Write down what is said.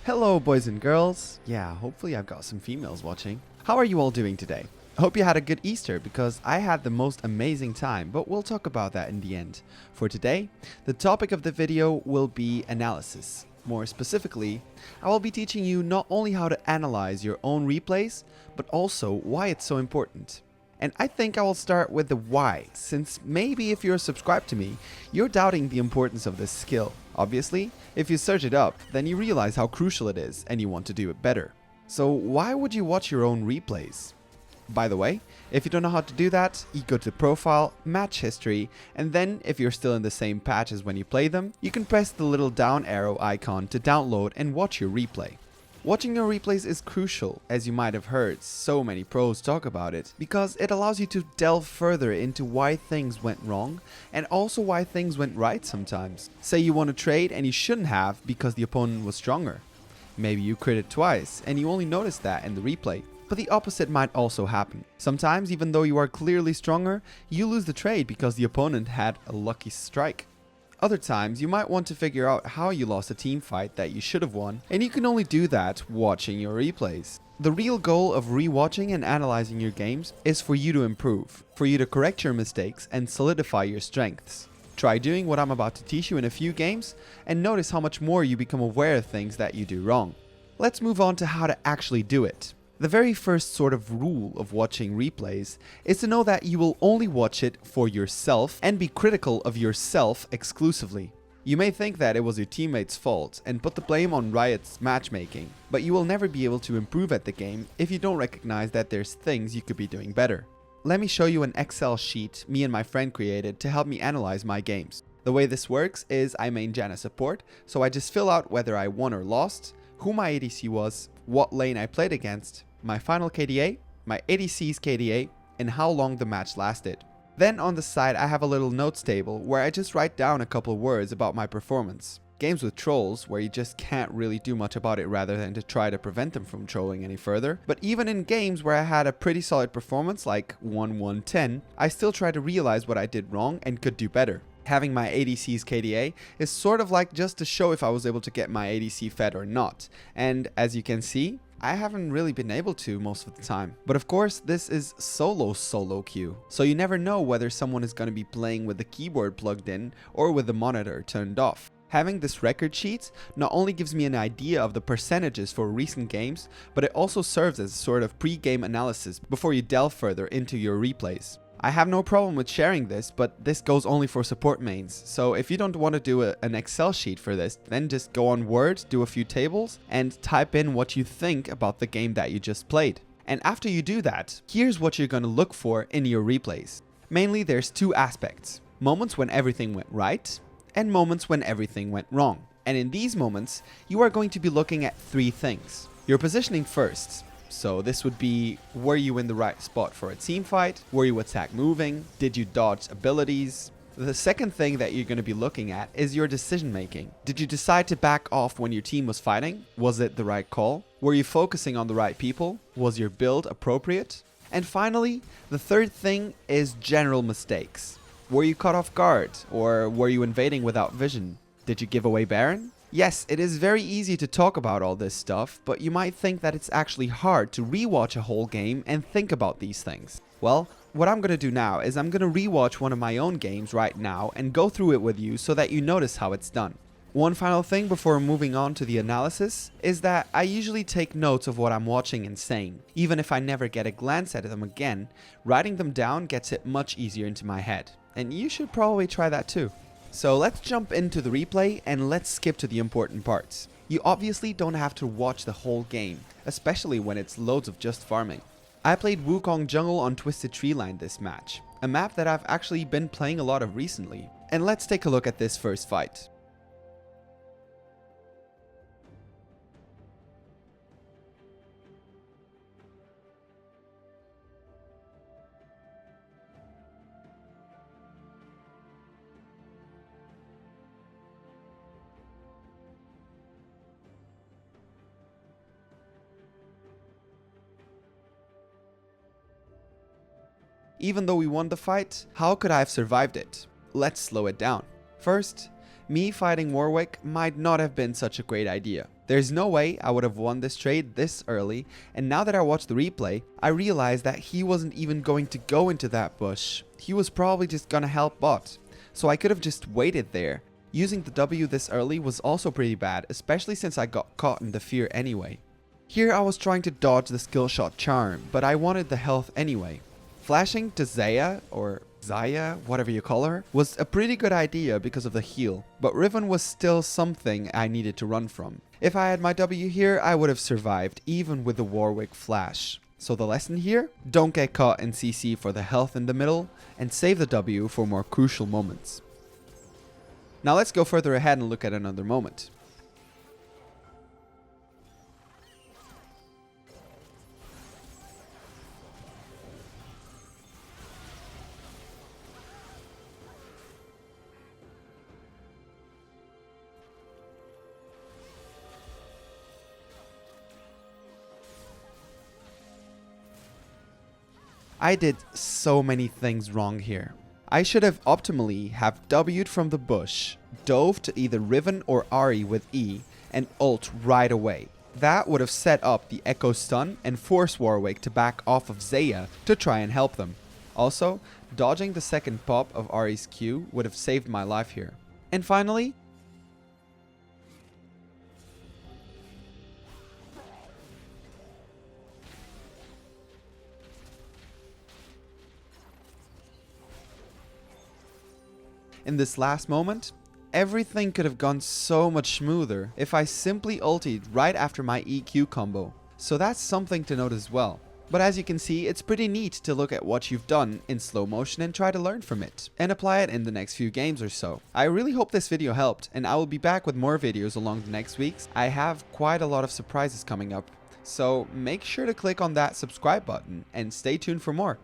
Hello boys and girls. Yeah, hopefully I've got some females watching. How are you all doing today? I hope you had a good Easter because I had the most amazing time, but we'll talk about that in the end. For today, the topic of the video will be analysis. More specifically, I will be teaching you not only how to analyze your own replays, but also why it's so important. And I think I will start with the why, since maybe if you're subscribed to me, you're doubting the importance of this skill. Obviously, if you search it up, then you realize how crucial it is and you want to do it better. So why would you watch your own replays? By the way, if you don't know how to do that, you go to Profile, Match History, and then if you're still in the same patch as when you play them, you can press the little down arrow icon to download and watch your replay. Watching your replays is crucial, as you might have heard so many pros talk about it, because it allows you to delve further into why things went wrong and also why things went right sometimes. Say you won a trade and you shouldn't have because the opponent was stronger. Maybe you critted twice and you only noticed that in the replay. But the opposite might also happen. Sometimes, even though you are clearly stronger, you lose the trade because the opponent had a lucky strike. Other times, you might want to figure out how you lost a team fight that you should have won, and you can only do that watching your replays. The real goal of rewatching and analyzing your games is for you to improve, for you to correct your mistakes and solidify your strengths. Try doing what I'm about to teach you in a few games, and notice how much more you become aware of things that you do wrong. Let's move on to how to actually do it. The very first sort of rule of watching replays is to know that you will only watch it for yourself and be critical of yourself exclusively. You may think that it was your teammate's fault and put the blame on Riot's matchmaking, but you will never be able to improve at the game if you don't recognize that there's things you could be doing better. Let me show you an Excel sheet me and my friend created to help me analyze my games. The way this works is I main Janna support, so I just fill out whether I won or lost, who my ADC was, what lane I played against, my final KDA, my ADC's KDA, and how long the match lasted. Then on the side I have a little notes table where I just write down a couple words about my performance. Games with trolls where you just can't really do much about it rather than to try to prevent them from trolling any further. But even in games where I had a pretty solid performance like 1-1-10, I still try to realize what I did wrong and could do better. Having my ADC's KDA is sort of like just to show if I was able to get my ADC fed or not. And as you can see, I haven't really been able to most of the time. But of course, this is solo queue, so you never know whether someone is going to be playing with the keyboard plugged in or with the monitor turned off. Having this record sheet not only gives me an idea of the percentages for recent games, but it also serves as a sort of pre-game analysis before you delve further into your replays. I have no problem with sharing this, but this goes only for support mains, so if you don't want to do an Excel sheet for this, then just go on Word, do a few tables, and type in what you think about the game that you just played. And after you do that, here's what you're going to look for in your replays. Mainly there's two aspects: moments when everything went right, and moments when everything went wrong. And in these moments, you are going to be looking at three things. Your positioning first. So this would be, were you in the right spot for a team fight? Were you attack moving? Did you dodge abilities? The second thing that you're going to be looking at is your decision making. Did you decide to back off when your team was fighting? Was it the right call? Were you focusing on the right people? Was your build appropriate? And finally, the third thing is general mistakes. Were you caught off guard? Or were you invading without vision? Did you give away Baron? Yes, it is very easy to talk about all this stuff, but you might think that it's actually hard to rewatch a whole game and think about these things. Well, what I'm going to do now is I'm going to rewatch one of my own games right now and go through it with you so that you notice how it's done. One final thing before moving on to the analysis is that I usually take notes of what I'm watching and saying. Even if I never get a glance at them again, writing them down gets it much easier into my head. And you should probably try that too. So let's jump into the replay and let's skip to the important parts. You obviously don't have to watch the whole game, especially when it's loads of just farming. I played Wukong Jungle on Twisted Treeline this match, a map that I've actually been playing a lot of recently. And let's take a look at this first fight. Even though we won the fight, how could I have survived it? Let's slow it down. First, me fighting Warwick might not have been such a great idea. There's no way I would have won this trade this early, and now that I watched the replay, I realized that he wasn't even going to go into that bush. He was probably just gonna help bot, so I could have just waited there. Using the W this early was also pretty bad, especially since I got caught in the fear anyway. Here I was trying to dodge the skill shot charm, but I wanted the health anyway. Flashing to Zaya, or Zaya, whatever you call her, was a pretty good idea because of the heal, but Riven was still something I needed to run from. If I had my W here, I would have survived, even with the Warwick flash. So the lesson here? Don't get caught in CC for the health in the middle, and save the W for more crucial moments. Now let's go further ahead and look at another moment. I did so many things wrong here. I should have optimally have W'd from the bush, dove to either Riven or Ahri with E, and ult right away. That would have set up the Echo stun and force Warwick to back off of Zaya to try and help them. Also, dodging the second pop of Ahri's Q would have saved my life here. And finally, in this last moment, everything could have gone so much smoother if I simply ultied right after my EQ combo. So that's something to note as well. But as you can see, it's pretty neat to look at what you've done in slow motion and try to learn from it, and apply it in the next few games or so. I really hope this video helped, and I will be back with more videos along the next weeks. I have quite a lot of surprises coming up, so make sure to click on that subscribe button and stay tuned for more.